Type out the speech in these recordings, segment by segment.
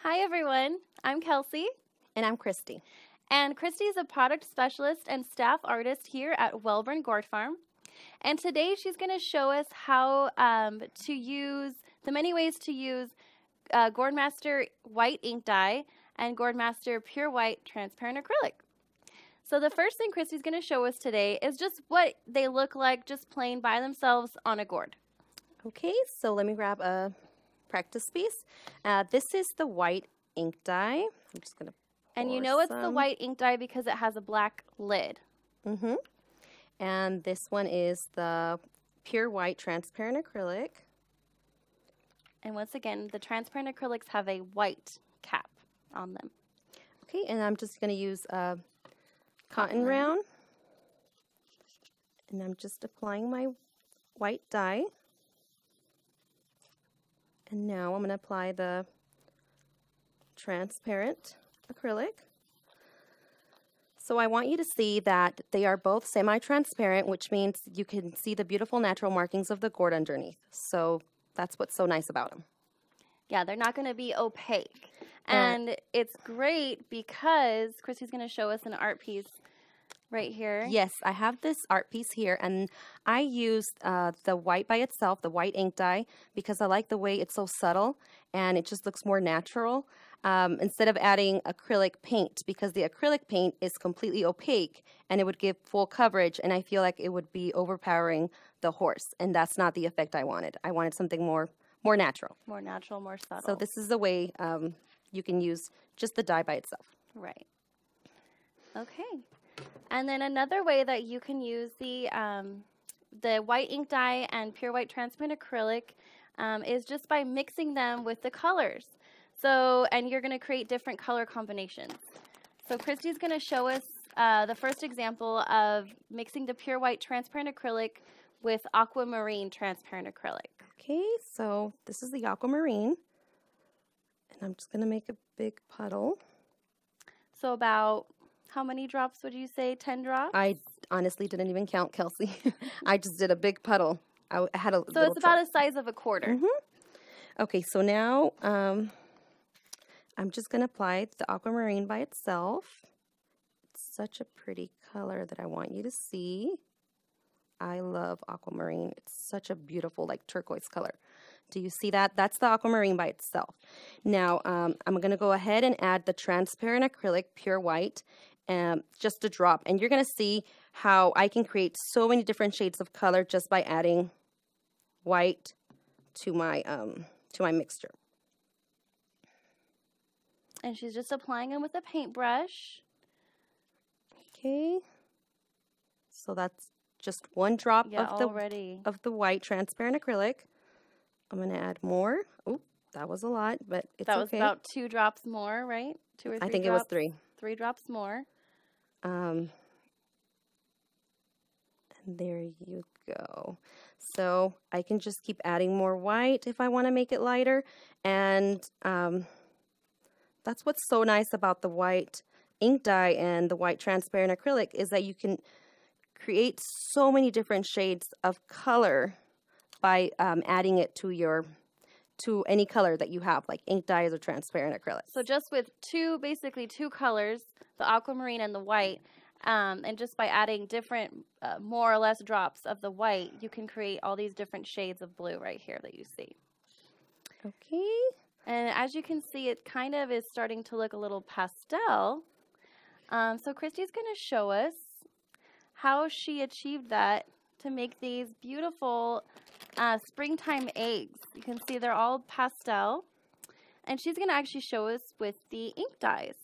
Hi everyone, I'm Kelsey. And I'm Christy. And Christy is a product specialist and staff artist here at Welburn Gourd Farm. And today she's going to show us how to use, the many ways to use Gourd Master White Ink Dye and Gourd Master Pure White Transparent Acrylic. So the first thing Christy's going to show us today is just what they look like just plain by themselves on a gourd. Okay, so let me grab a practice piece. This is the white ink dye. I'm just going to And you know it's the white ink dye because it has a black lid. Mm-hmm. And this one is the pure white transparent acrylic. And once again, the transparent acrylics have a white cap on them. Okay, and I'm just going to use a cotton round. And I'm just applying my white dye. And now I'm going to apply the transparent acrylic. So I want you to see that they are both semi-transparent, which means you can see the beautiful natural markings of the gourd underneath. So that's what's so nice about them. Yeah, they're not going to be opaque. And it's great because Christy's going to show us an art piece right here. Yes, I have this art piece here, and I used the white by itself, the white ink dye, because I like the way it's so subtle and it just looks more natural. Instead of adding acrylic paint, because the acrylic paint is completely opaque and it would give full coverage, and I feel like it would be overpowering the horse, and that's not the effect I wanted. I wanted something more natural. More natural, more subtle. So this is the way you can use just the dye by itself. Right. Okay. And then another way that you can use the white ink dye and pure white transparent acrylic is just by mixing them with the colors. So, and you're going to create different color combinations. So Christy's going to show us the first example of mixing the pure white transparent acrylic with aquamarine transparent acrylic. Okay, so this is the aquamarine, and I'm just going to make a big puddle. So about how many drops would you say? 10 drops? I honestly didn't even count, Kelsey. I just did a big puddle. I had a So it's about the size of a quarter. Mm-hmm. Okay, so now I'm just going to apply the aquamarine by itself. It's such a pretty color that I want you to see. I love aquamarine. It's such a beautiful, like, turquoise color. Do you see that? That's the aquamarine by itself. Now, I'm going to go ahead and add the transparent acrylic, pure white, just a drop. And you're going to see how I can create so many different shades of color just by adding white to my mixture. And she's just applying them with a paintbrush. Okay. So that's just one drop of the white transparent acrylic. I'm going to add more. Oh, that was a lot, but it's okay. That was about 2 drops more, right? 2 or 3 I think drops? it was 3. 3 drops more. And there you go. So I can just keep adding more white if I want to make it lighter. And that's what's so nice about the white ink dye and the white transparent acrylic is that you can create so many different shades of color by adding it to any color that you have, like ink dyes or transparent acrylics. So just with basically two colors, the aquamarine and the white, and just by adding different, more or less drops of the white, you can create all these different shades of blue right here that you see. Okay. And as you can see, it kind of is starting to look a little pastel. So Christy's going to show us how she achieved that to make these beautiful springtime eggs. You can see they're all pastel. And she's going to actually show us with the ink dyes.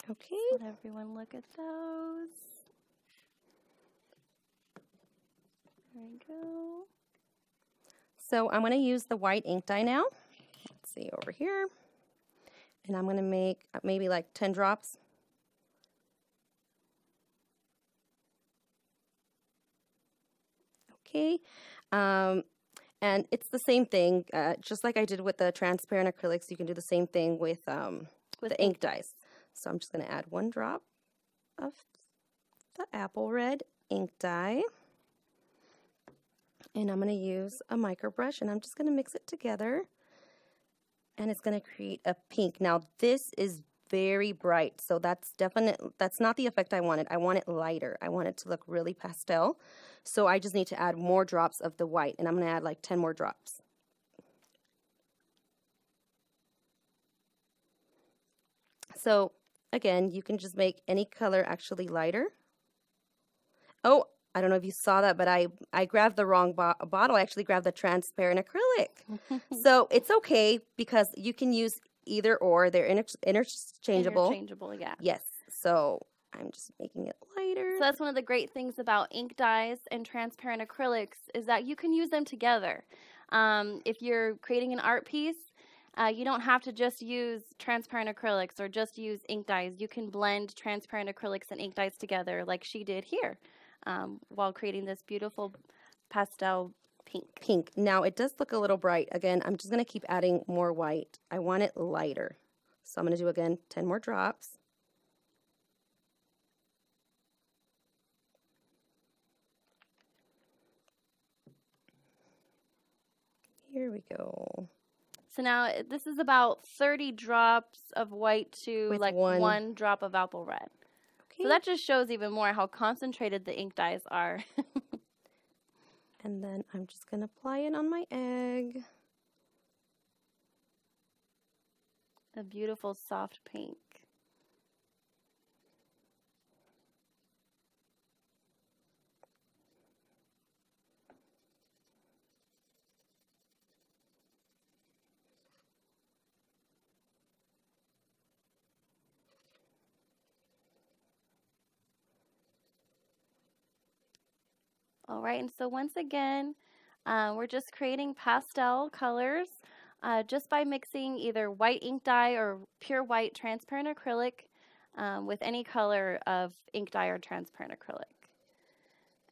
Okay. Let everyone look at those. There we go. So I'm going to use the white ink dye now. Let's see over here. And I'm going to make maybe like 10 drops. Okay. And it's the same thing, just like I did with the transparent acrylics, you can do the same thing with the ink dyes. So I'm just going to add 1 drop of the apple red ink dye. And I'm going to use a micro brush, and I'm just going to mix it together. and it's going to create a pink. Now this is very bright, so that's not the effect I wanted. I want it lighter. I want it to look really pastel. So I just need to add more drops of the white, and I'm going to add like 10 more drops. So again, you can just make any color actually lighter. Oh, I don't know if you saw that, but I grabbed the wrong bottle. I actually grabbed the transparent acrylic. So it's okay because you can use either or. They're interchangeable. Interchangeable, yeah. Yes. So I'm just making it lighter. So that's one of the great things about ink dyes and transparent acrylics is that you can use them together. If you're creating an art piece, you don't have to just use transparent acrylics or just use ink dyes. You can blend transparent acrylics and ink dyes together like she did here while creating this beautiful pastel pink. Now it does look a little bright. Again, I'm just going to keep adding more white. I want it lighter. So I'm going to do again 10 more drops. Here we go. So now this is about 30 drops of white to with like one drop of apple red. Okay. So that just shows even more how concentrated the ink dyes are. And then I'm just going to apply it on my egg. A beautiful soft pink. All right, and so once again, we're just creating pastel colors just by mixing either white ink dye or pure white transparent acrylic with any color of ink dye or transparent acrylic.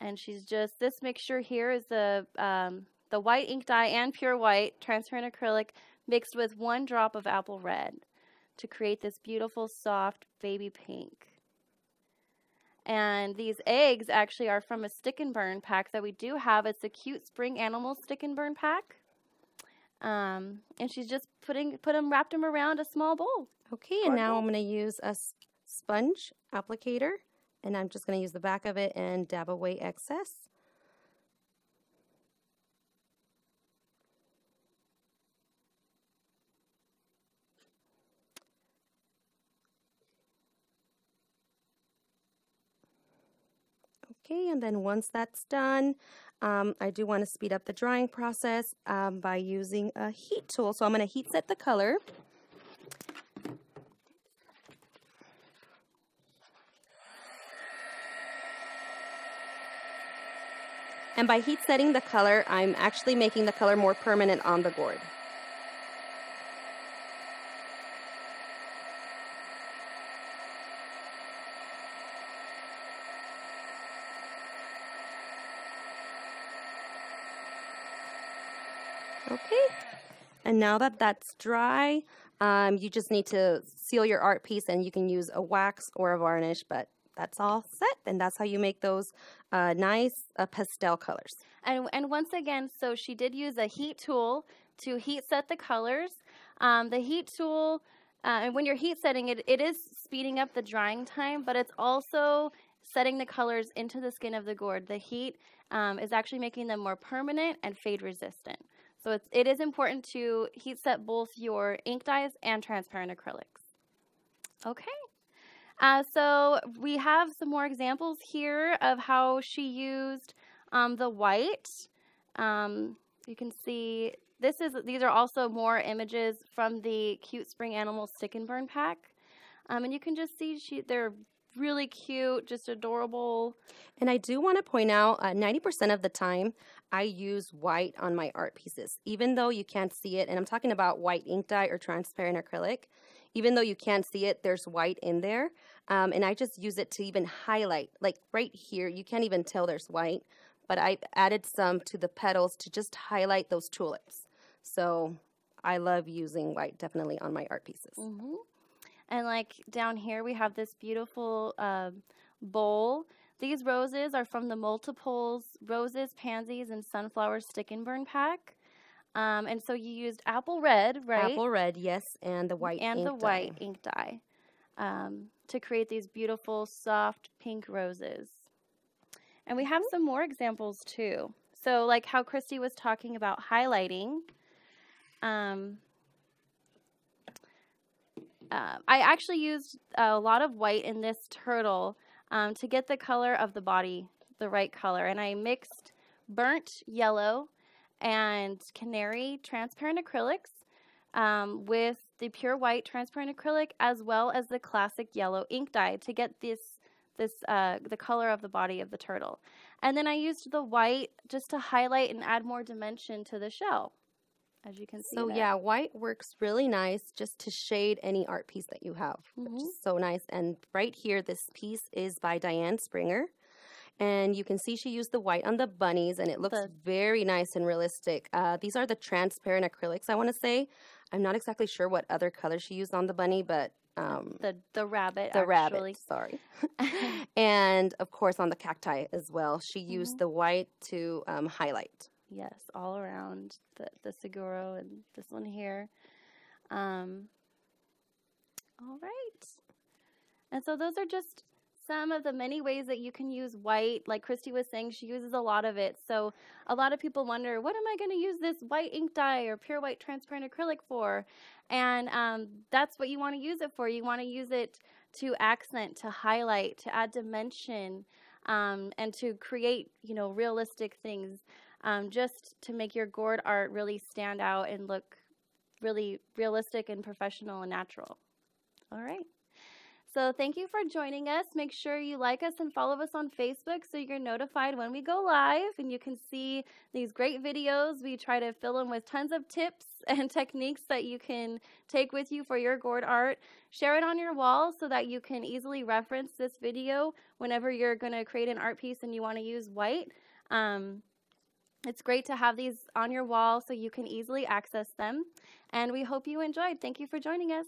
And she's just, this mixture here is the white ink dye and pure white transparent acrylic mixed with 1 drop of apple red to create this beautiful soft baby pink. And these eggs actually are from a stick and burn pack that we do have. It's a Cute Spring Animals stick and burn pack. And she's just wrapped them around a small bowl. Okay, and now I'm going to use a sponge applicator, and I'm just going to use the back of it and dab away excess. Okay, and then once that's done, I do want to speed up the drying process by using a heat tool. So I'm going to heat set the color. And by heat setting the color, I'm actually making the color more permanent on the gourd. Okay, and now that that's dry, you just need to seal your art piece, and you can use a wax or a varnish, but that's all set, and that's how you make those nice pastel colors. And once again, so she did use a heat tool to heat set the colors. The heat tool, and when you're heat setting it, it is speeding up the drying time, but it's also setting the colors into the skin of the gourd. The heat is actually making them more permanent and fade resistant. So it is important to heat set both your ink dyes and transparent acrylics. Okay, so we have some more examples here of how she used the white. You can see these are also more images from the Cute Spring Animals Stick and Burn pack. And you can just see they're really cute, just adorable. And I do want to point out 90% of the time I use white on my art pieces, even though you can't see it. And I'm talking about white ink dye or transparent acrylic. Even though you can't see it, there's white in there. And I just use it to even highlight, like right here, you can't even tell there's white, but I added some to the petals to just highlight those tulips. So I love using white definitely on my art pieces. Mm-hmm. And like down here, we have this beautiful bowl. These roses are from the Multiples Roses, Pansies, and Sunflower Stick and Burn pack. And so you used apple red, right? Apple red, yes, and the white And ink the white dye. ink dye to create these beautiful, soft pink roses. And we have some more examples too. So like how Christy was talking about highlighting. I actually used a lot of white in this turtle to get the color of the body, the right color. And I mixed burnt yellow and canary transparent acrylics with the pure white transparent acrylic, as well as the classic yellow ink dye to get the color of the body of the turtle. And then I used the white just to highlight and add more dimension to the shell, as you can see So there. yeah, white works really nice just to shade any art piece that you have, which is so nice. And right here, this piece is by Diane Springer. And you can see she used the white on the bunnies, and it looks very nice and realistic. These are the transparent acrylics, I want to say. I'm not exactly sure what other color she used on the bunny, but the rabbit, the actually. rabbit, sorry. And of course on the cacti as well. She used the white to highlight. Yes, all around the Seguro and this one here. All right. And so those are just some of the many ways that you can use white. Like Christy was saying, she uses a lot of it. So a lot of people wonder, what am I going to use this white ink dye or pure white transparent acrylic for? And that's what you want to use it for. You want to use it to accent, to highlight, to add dimension, and to create, realistic things, just to make your gourd art really stand out and look really realistic and professional and natural. All right. So thank you for joining us. Make sure you like us and follow us on Facebook so you're notified when we go live and you can see these great videos. We try to fill them with tons of tips and techniques that you can take with you for your gourd art. Share it on your wall so that you can easily reference this video whenever you're going to create an art piece and you want to use white. It's great to have these on your wall so you can easily access them. And we hope you enjoyed. Thank you for joining us.